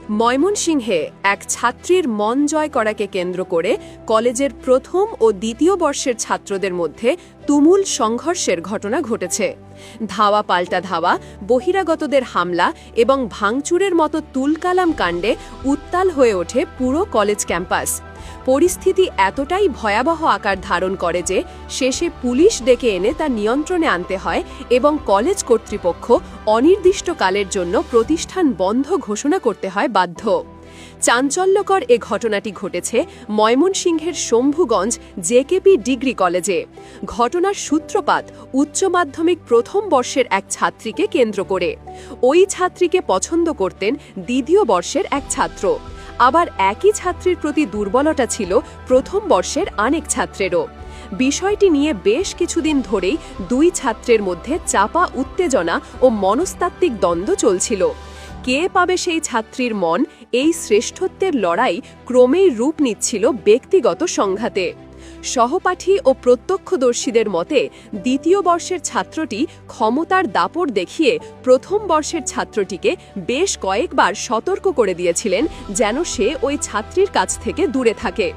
ময়মনসিংহে এক ছাত্রীর মন জয় করাকে কেন্দ্র করে কলেজের প্রথম ও দ্বিতীয় বর্ষের ছাত্রদের মধ্যে তুমুল সংঘর্ষের ঘটনা ঘটেছে। ধাওয়া পাল্টা ধাওয়া, বহিরাগতদের হামলা এবং ভাঙচুরের মতো তুলকালাম কাণ্ডে উত্তাল হয়ে ওঠে পুরো কলেজ ক্যাম্পাস। পরিস্থিতি এতটাই ভয়াবহ আকার ধারণ করে যে শেষে পুলিশ ডেকে এনে তা নিয়ন্ত্রণে আনতে হয় এবং কলেজ কর্তৃপক্ষ অনির্দিষ্টকালের জন্য প্রতিষ্ঠান বন্ধ ঘোষণা করতে হয় বাধ্য। চাঞ্চল্যকর এ ঘটনাটি ঘটেছে ময়মনসিংহের শম্ভুগঞ্জ জেকেপি ডিগ্রি কলেজে। ঘটনার সূত্রপাত উচ্চ মাধ্যমিক প্রথম বর্ষের এক ছাত্রীকে কেন্দ্র করে। ওই ছাত্রীকে পছন্দ করতেন দ্বিতীয় বর্ষের এক ছাত্র। আবার একই ছাত্রীর প্রতি দুর্বলতা ছিল প্রথম বর্ষের আরেক ছাত্রেরও। বিষয়টি নিয়ে বেশ কিছুদিন ধরেই দুই ছাত্রের মধ্যে চাপা উত্তেজনা ও মনস্তাত্ত্বিক দ্বন্দ্ব চলছিল। কে পাবে সেই ছাত্রীর মন, এই শ্রেষ্ঠত্বের লড়াই ক্রমেই রূপ নিচ্ছিল ব্যক্তিগত সংঘাতে। সহপাঠী ও প্রত্যক্ষদর্শীদের মতে দ্বিতীয় বর্ষের ছাত্রটি ক্ষমতার দাপট দেখিয়ে প্রথম বর্ষের ছাত্রটিকে বেশ কয়েকবার সতর্ক করে দিয়েছিলেন যেন সে ওই ছাত্রীর কাছ থেকে দূরে থাকে।